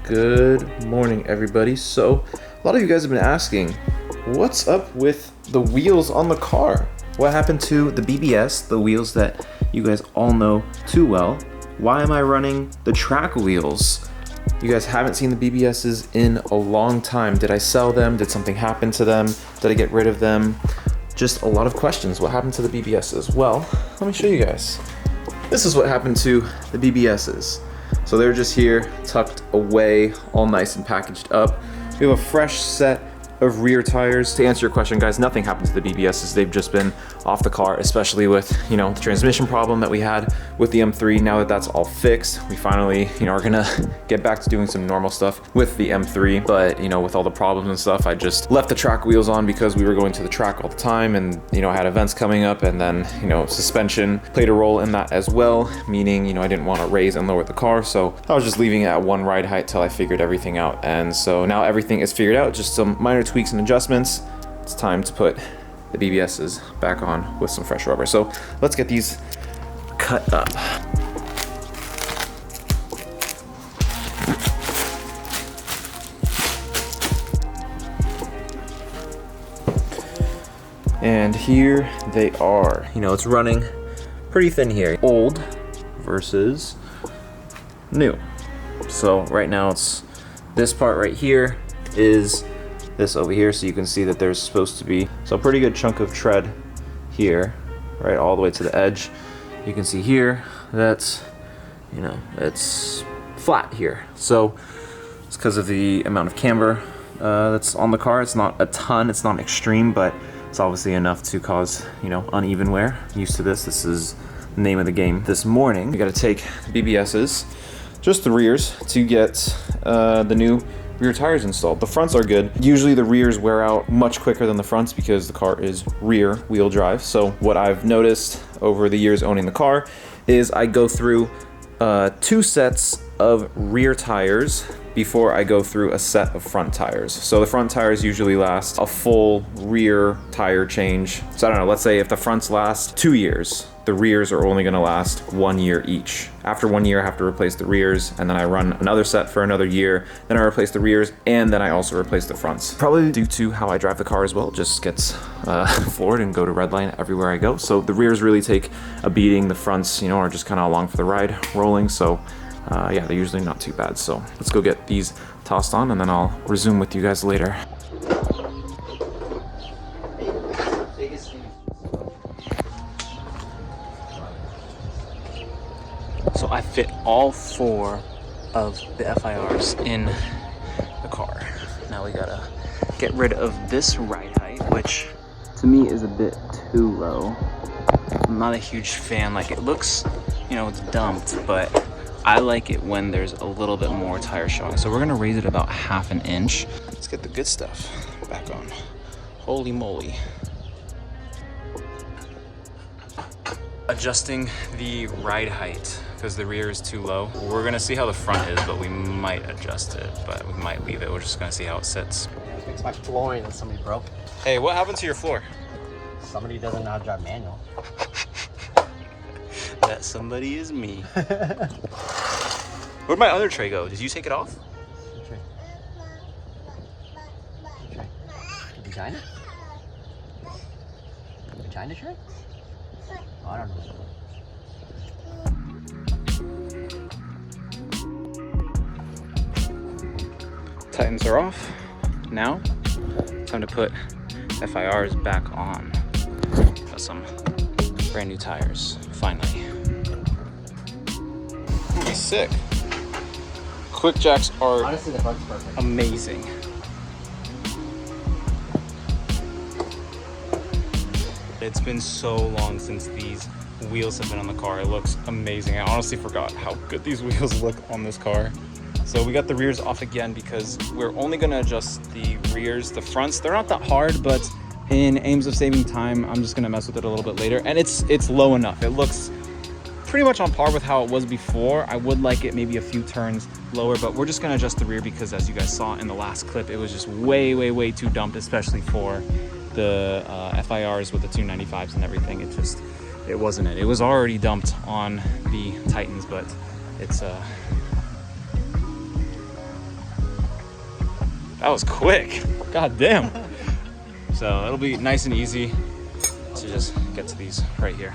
Good morning, everybody. So, a lot of you guys have been asking, what's up with the wheels on the car? What happened to the BBS, the wheels that you guys all know too well? Why am I running the track wheels? You guys haven't seen the BBSs in a long time. Did I sell them? Did something happen to them? Did I get rid of them? Just a lot of questions. What happened to the BBSs? Well, let me show you guys. This is what happened to the BBSs. So they're just here, tucked away, all nice and packaged up. We have a fresh set of rear tires. To answer your question, guys, nothing happened to the BBSs. They've just been off the car, especially with, the transmission problem that we had with the M3. Now that that's all fixed, we finally, are gonna get back to doing some normal stuff with the M3. But, with all the problems and stuff, I just left the track wheels on because we were going to the track all the time and, I had events coming up, and then, suspension played a role in that as well, meaning, I didn't want to raise and lower the car. So I was just leaving it at one ride height till I figured everything out. And so now everything is figured out, just some minor tweaks and adjustments. It's time to put the BBSs back on with some fresh rubber. So let's get these cut up. And here they are. It's running pretty thin here. Old versus new. So right now it's this part right here is this over here, so you can see that there's supposed to be a pretty good chunk of tread here, right all the way to the edge. You can see here that's, it's flat here. So it's because of the amount of camber that's on the car. It's not a ton, it's not extreme, but it's obviously enough to cause, uneven wear. Used to this is the name of the game. This morning, we gotta take BBSs, just the rears, to get the new rear tires installed. The fronts are good. Usually the rears wear out much quicker than the fronts because the car is rear wheel drive. So what I've noticed over the years owning the car is I go through 2 sets of rear tires before I go through a set of front tires. So the front tires usually last a full rear tire change. So I don't know, let's say if the fronts last 2 years, the rears are only gonna last 1 year each. After 1 year, I have to replace the rears, and then I run another set for another year, then I replace the rears, and then I also replace the fronts. Probably due to how I drive the car as well, it just gets forward and go to red line everywhere I go. So the rears really take a beating, the fronts, are just kind of along for the ride, rolling. So yeah, they're usually not too bad. So let's go get these tossed on, and then I'll resume with you guys later. So I fit all 4 of the FIRs in the car. Now we gotta get rid of this ride height, which to me is a bit too low. I'm not a huge fan. Like, it looks, it's dumped, but I like it when there's a little bit more tire showing. So we're gonna raise it about 1/2 inch. Let's get the good stuff back on. Holy moly. Adjusting the ride height because the rear is too low. We're gonna see how the front is, but we might adjust it, but we might leave it. We're just gonna see how it sits. Fix my flooring that somebody broke. Hey, what happened to your floor? Somebody doesn't know how to drive manual. That somebody is me. Where'd my other tray go? Did you take it off? What tray? What tray? The vagina? The vagina tray? Oh, I don't know. Titans are off. Now, time to put FIRs back on. Got some brand new tires, finally. Holy sick. Quick jacks are honestly, the front's perfect. Amazing. It's been so long since these wheels have been on the car. It looks amazing. I honestly forgot how good these wheels look on this car. So we got the rears off again because we're only gonna adjust the rears. The fronts, they're not that hard, but in aims of saving time, I'm just gonna mess with it a little bit later. And it's low enough. It looks pretty much on par with how it was before. I would like it maybe a few turns lower, but we're just gonna adjust the rear because as you guys saw in the last clip, it was just way too dumped, especially for the FIRs with the 295s and everything. It wasn't it. It was already dumped on the Titans, but it's That was quick. God damn. So it'll be nice and easy to just get to these right here.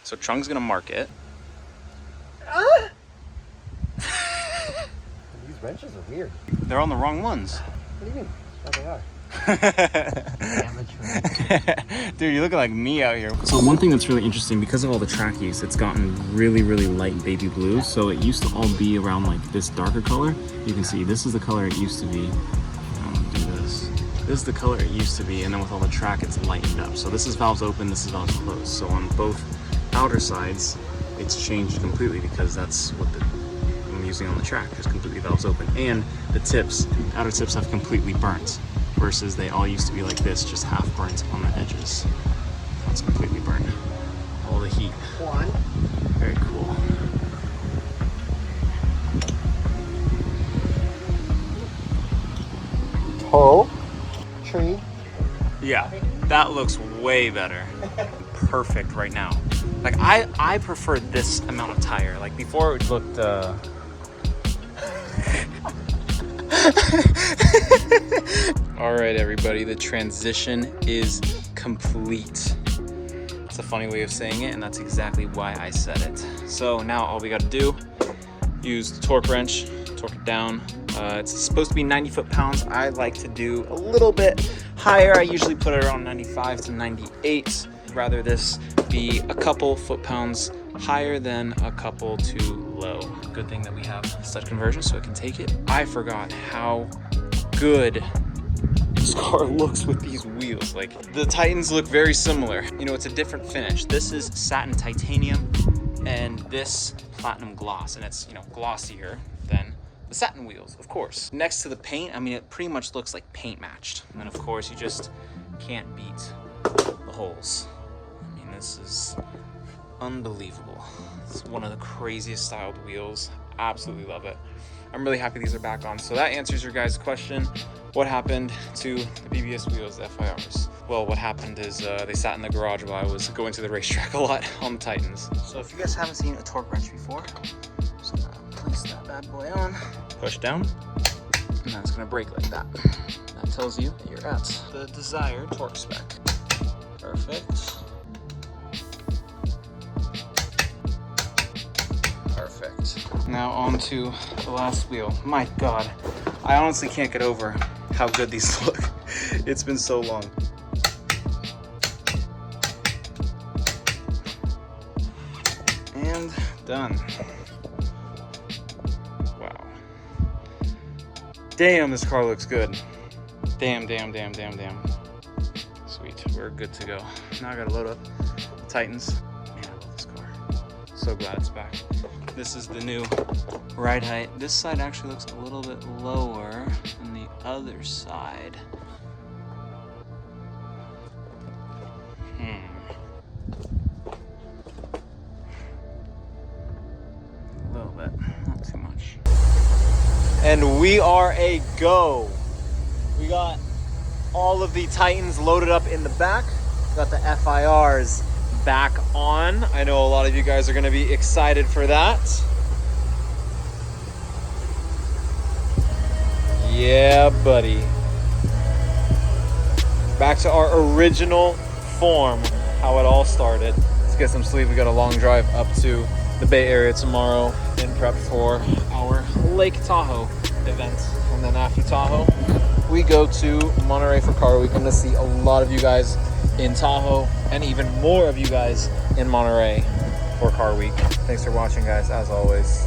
So Chung's gonna mark it. These wrenches are weird. They're on the wrong ones. What do you mean? Oh, they are. Dude, you're looking like me out here. So one thing that's really interesting, because of all the track use, it's gotten really, really light baby blue. So it used to all be around like this darker color. You can see this is the color it used to be. I'm gonna do this. This is the color it used to be, and then with all the track, it's lightened up. So this is valves open, this is valves closed. So on both outer sides, it's changed completely because that's what I'm using on the track. It's completely valves open, and the tips, outer tips, have completely burnt. Versus they all used to be like this, just half burnt on the edges. Now it's completely burnt. All the heat. One. Very cool. Toe. Tree. Yeah, that looks way better. Perfect right now. Like I prefer this amount of tire. Like before it looked All right, everybody, the transition is complete. It's a funny way of saying it, and that's exactly why I said it. So now all we got to do, use the torque wrench, torque it down. It's supposed to be 90 foot-pounds. I like to do a little bit higher. I usually put it around 95 to 98. Rather this be a couple foot-pounds higher than a couple too low. Good thing that we have such conversion so it can take it. I forgot how good this car looks with these wheels. Like, the Titans look very similar. You know, it's a different finish. This is satin titanium and this platinum gloss, and it's, you know, glossier than the satin wheels, of course. Next to the paint, I mean, it pretty much looks like paint matched. And then of course you just can't beat the holes. I mean, this is unbelievable. It's one of the craziest styled wheels. Absolutely love it. I'm really happy these are back on. So that answers your guys' question. What happened to the BBS wheels, the FIRs? Well, what happened is they sat in the garage while I was going to the racetrack a lot on the Titans. So if you guys haven't seen a torque wrench before, I'm just gonna place that bad boy on, push down, and that's gonna break like that. That tells you that you're at the desired torque spec. Perfect. Perfect. Now on to the last wheel. My God, I honestly can't get over how good these look. It's been so long. And done. Wow. Damn, this car looks good. Damn, damn, damn, damn, damn. Sweet, we're good to go. Now I gotta load up the Titans. Man, I love this car. So glad it's back. This is the new ride height. This side actually looks a little bit lower than the other side. A little bit, not too much. And we are a go. We got all of the Titans loaded up in the back. Got the FIRs back on. I know a lot of you guys are going to be excited for that. Yeah, buddy. Back to our original form, how it all started. Let's get some sleep. We got a long drive up to the Bay Area tomorrow in prep for our Lake Tahoe event. And then after Tahoe, we go to Monterey for Car Week. I'm going to see a lot of you guys in Tahoe and even more of you guys in Monterey for Car Week. Thanks for watching, guys, as always.